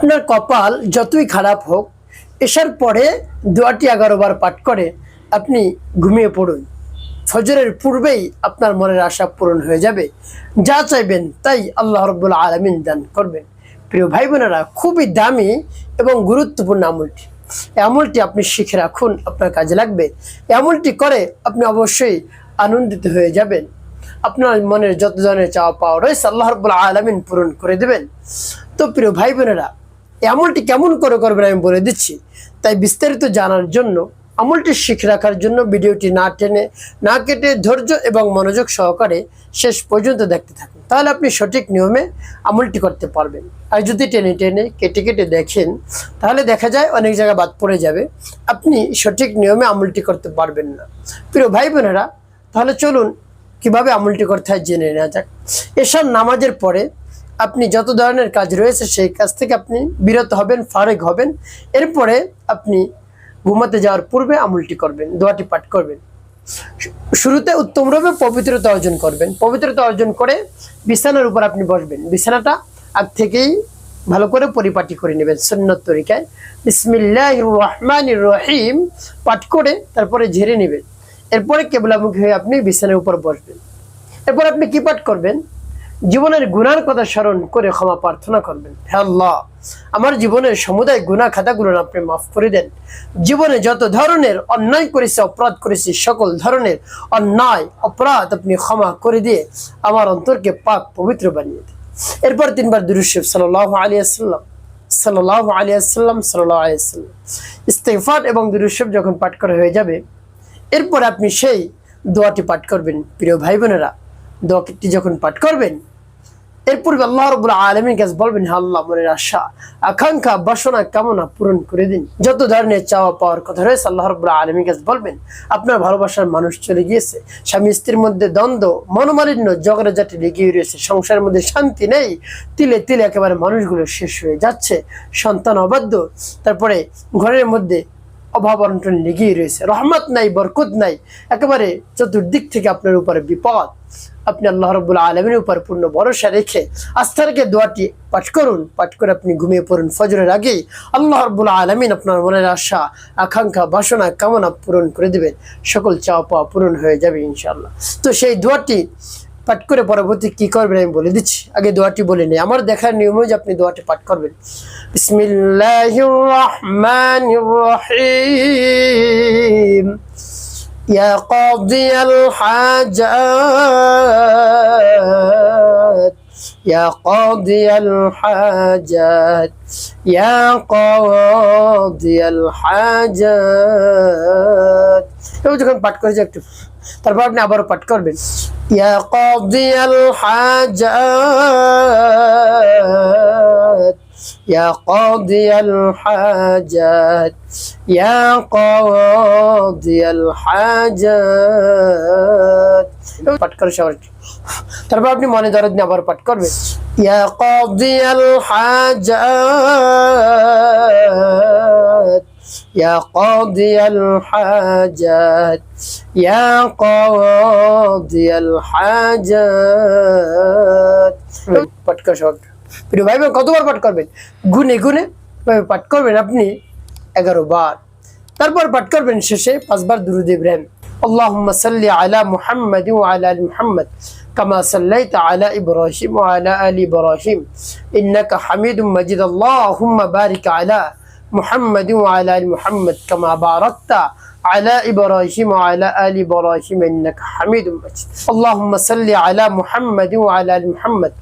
আপনার কপাল যতই খারাপ হোক, এশার পরে দোয়াটি 11 বার পাঠ করে আপনি ঘুমিয়ে পড়ুন। ফজরের পূর্বেই আপনার মনের আশা পূরণ হয়ে যাবে। যা চাইবেন তাই আল্লাহ রাব্বুল আলামিন দান করবেন। প্রিয় ভাই বোনেরা, খুবই দামি এবং গুরুত্বপূর্ণ আমলটি। এই আমলটি আপনি শিখে রাখুন, আপনার কাজে লাগবে। এই আমলটি করে আপনি অবশ্যই আনন্দিত হয়ে যাবেন। আপনার মনের যত ধরনের চাওয়া পাওয়া রয়েছে আল্লাহ রাব্বুল আলামিন পূরণ করে দেবেন। তো প্রিয় ভাই বোনেরা, এই আমলটি কেমন করে করবেন আমি বলে দিচ্ছি। তাই বিস্তারিত জানার জন্য, আমলটি শিখে রাখার জন্য ভিডিওটি না টেনে না কেটে ধৈর্য এবং মনোযোগ সহকারে শেষ পর্যন্ত দেখতে থাকুন। তাহলে আপনি সঠিক নিয়মে আমলটি করতে পারবেন। আর যদি টেনে টেনে কেটে কেটে দেখেন, তাহলে দেখা যায় অনেক জায়গায় বাদ পড়ে যাবে, আপনি সঠিক নিয়মে আমলটি করতে পারবেন না। প্রিয় ভাই বোনেরা, তাহলে চলুন কিভাবে আমলটি করতে হয় জেনে নেওয়া যাক। এশার নামাজের পরে আপনি যত ধরনের কাজ রয়েছে সেই কাজ থেকে আপনি বিরত হবেন, ফারেক হবেন। এরপরে আপনি ঘুমাতে যাওয়ার পূর্বে আমলটি করবেন, দোয়াটি পাঠ করবেন। শুরুতে উত্তমভাবে পবিত্রতা অর্জন করবেন। পবিত্রতা অর্জন করে বিছানার উপর আপনি বসবেন। বিছানাটা আগ থেকেই ভালো করে পরিপাটি করে নেবেন সুন্নত তরিকায়। বিসমিল্লাহির রহমানির রহিম পাঠ করে তারপরে ঝেড়ে নেবেন। এরপরে কেবলামুখী হয়ে আপনি বিছানার উপর বসবেন। এরপর আপনি কি পাঠ করবেন? জীবনের গুনার কথা স্মরণ করে ক্ষমা প্রার্থনা করবেন। হে আল্লাহ, আমার জীবনের সমুদায় গুনাহ খাতাগুলো আপনি মাফ করে দেন। জীবনে যত ধরনের অন্যায় করেছি, অপরাধ করেছি, সকল ধরনের অন্যায় অপরাধ আপনি ক্ষমা করে দিয়ে আমার অন্তরকে পাক পবিত্র বানিয়ে দেন। এরপর 3 বার দুরূদ শরীফ সাল্লাল্লাহু আলাইহি ওয়াসাল্লাম, সাল্লাল্লাহু আলাইহি ওয়াসাল্লাম, সাল্লাল্লাহু আলাইহি ওয়াসাল্লাম ইস্তিগফার এবং দুরূদ শরীফ যখন পাঠ করা হয়ে যাবে, এরপর আপনি সেই দোয়াটি পাঠ করবেন। প্রিয় ভাই বোনেরা, দোয়াটি যখন পাঠ করবেন, এরপর আল্লাহ রাব্বুল আলামিনের কাছে বলবেন, হে আল্লাহ, মনের আশা, আকাঙ্ক্ষা, বাসনা, কামনা পূরণ করে দিন। যত ধরনের চাওয়া পাওয়ার কথা রয়েছে আল্লাহ রাব্বুল আলামিনের কাছে বলবেন। আপনার ভালোবাসার মানুষ চলে গিয়েছে, স্বামী স্ত্রীর মধ্যে দ্বন্দ্ব, মনোমালিন্য, ঝগড়াঝাটি লেগে রয়েছে, সংসারের মধ্যে শান্তি নেই, তিলে তিলে একেবারে মানুষগুলো শেষ হয়ে যাচ্ছে, সন্তান অবাধ্য, তারপরে ঘরের মধ্যে অভাব অনটন লেগেই রয়েছে, রহমত নাই, বরকত নাই, একেবারে চতুর্দিক থেকে আপনার উপরে বিপদ। আপনি আল্লাহ রাব্বুল আলামিনের উপর পূর্ণ ভরসা রেখে আস্থা রেখে দোয়াটি পাঠ করুন। পাঠ করে আপনি ঘুমিয়ে পড়ুন। ফজরের আগেই আল্লাহ রাব্বুল আলামিন আপনার মনের আশা, আকাঙ্ক্ষা, বাসনা, কামনা পূরণ করে দেবেন। সকল চাওয়া পাওয়া পূরণ হয়ে যাবে ইনশাআল্লাহ। তো সেই দোয়াটি পাঠ করে পরবর্তী কি করবেন আমি বলে দিচ্ছি। আগে দোয়াটি বলে নেই। আমার দেখার নিয়ম যে আপনি দোয়াটি পাঠ করবেন। বিসমিল্লাহির রহমানির রহিম। يا قاضي الحاجات، يا قاضي الحاجات، يا قاضي الحاجات। এবার যখন পাঠ করে একটু, তারপর আপনি আবারও পাঠ করবেন। يا قاضي الحاجات، يا قاضي الحاجات، يا قاضي الحاجات। পাঠ করে সবাই, তারপর আপনি মনে দরদ নিয়ে আবার পাঠ করবেন। يا قاضي الحاجات، يا قاضي الحاجات، يا قاضي الحاجات। পাঠ করে সবাই। প্রিয় ভাই বোন, কতবার পাঠ করবেন? গুনে গুনে পাঠ করবেন আপনি 11 বার। তারপর পাঠ করবেন শেষে 5 বার দুরূদ ইব্রাহিম। আল্লাহুম্মা সাল্লি আলা মুহাম্মাদ ওয়া আলা আলি মুহাম্মাদ কামা সাল্লাইতা আলা ইব্রাহিম ওয়া আলা আলি ইব্রাহিম ইন্নাকা হামিদুম মাজিদ। আল্লাহুম্মা বারিক আলা মুহাম্মাদ ওয়া আলা আলি মুহাম্মাদ কামা বারাকতা على إبراهيم وعلى آل إبراهيم إنك حميد مجيد. اللهم صل على محمد وعلى آل محمد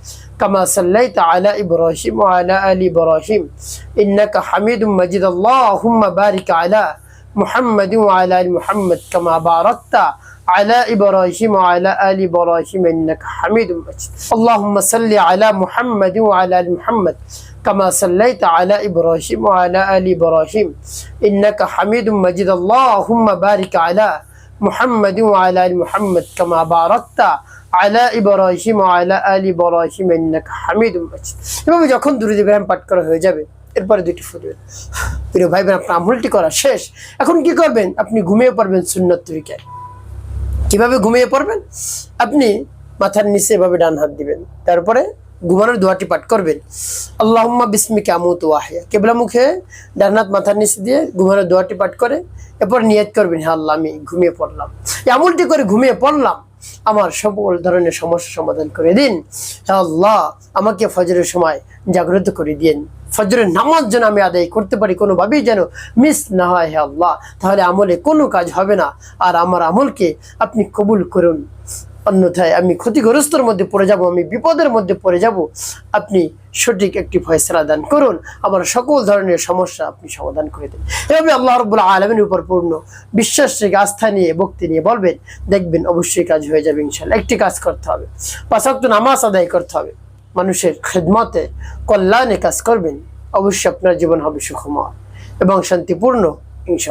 كما صليت على إبراهيم وعلى آل إبراهيم إنك حميد مجيد. اللهم بارك على محمد وعلى آل محمد كما باركت على إبراهيم وعلى آل إبراهيم إنك حميد مجيد. اللهم صل على محمد وعلى آل محمد كما صليت على إبراهيم وعلى آل إبراهيم إنك حميد مجيد. اللهم بارك على محمد وعلى آل محمد كما باركت على إبراهيم وعلى آل إبراهيم إنك حميد مجيد. এভাবে যখন দুরূদ ইব্রাহিম পাঠ করা হয়ে যাবে, এরপরে দুটি ফু দিবেন। প্রিয় ভাই বোন, আপনার আমলটি করা শেষ। এখন কি করবেন? আপনি ঘুমিয়ে পড়বেন সুন্নত তরিকায়। কিভাবে ঘুমিয়ে পড়বেন? আপনি মাথার নিচে এভাবে ডান হাত দিবেন, তারপরে ঘুমানোর দোয়াটি পাঠ করবেন, আল্লাহুম্মা বিসমিকা আমুতু ওয়া আহয়া। কিবলা মুখে ডান হাত মাথার নিচে দিয়ে ঘুমানোর দোয়াটি পাঠ করে এরপর নিয়ত করবেন, হে আল্লাহ আমি ঘুমিয়ে পড়লাম, এই আমলটি করে ঘুমিয়ে পড়লাম, আমার সকল ধরনের সমস্যা সমাধান করে দিন। হে আল্লাহ আমাকে ফজরের সময় জাগ্রত করে দিন, ফজরের নামাজ যেন আমি আদায় করতে পারি, কোনোভাবেই যেন মিস না হয় হে আল্লাহ, তাহলে আমলে কোনো কাজ হবে না, আর আমার আমলকে আপনি কবুল করুন, অন্যথায় আমি ক্ষতিগ্রস্তর মধ্যে পড়ে যাব, আমি বিপদের মধ্যে পড়ে যাব। আপনি সঠিক একটি ফয়সালা দান করুন, আমার সকল ধরনের সমস্যা আপনি সমাধান করে দিন। এভাবে আল্লাহ রাব্বুল আলামিনের উপর পূর্ণ বিশ্বাস রেখে আস্থা নিয়ে ভক্তি নিয়ে বলবেন, দেখবেন অবশ্যই কাজ হয়ে যাবে ইনশাআল্লাহ। একটি কাজ করতে হবে, 5 ওয়াক্ত নামাজ আদায় করতে হবে, মানুষের খেদমতে কল্যাণে কাজ করবেন, অবশ্যই আপনার জীবন হবে সুখময় এবং শান্তিপূর্ণ ইনশাআল্লাহ।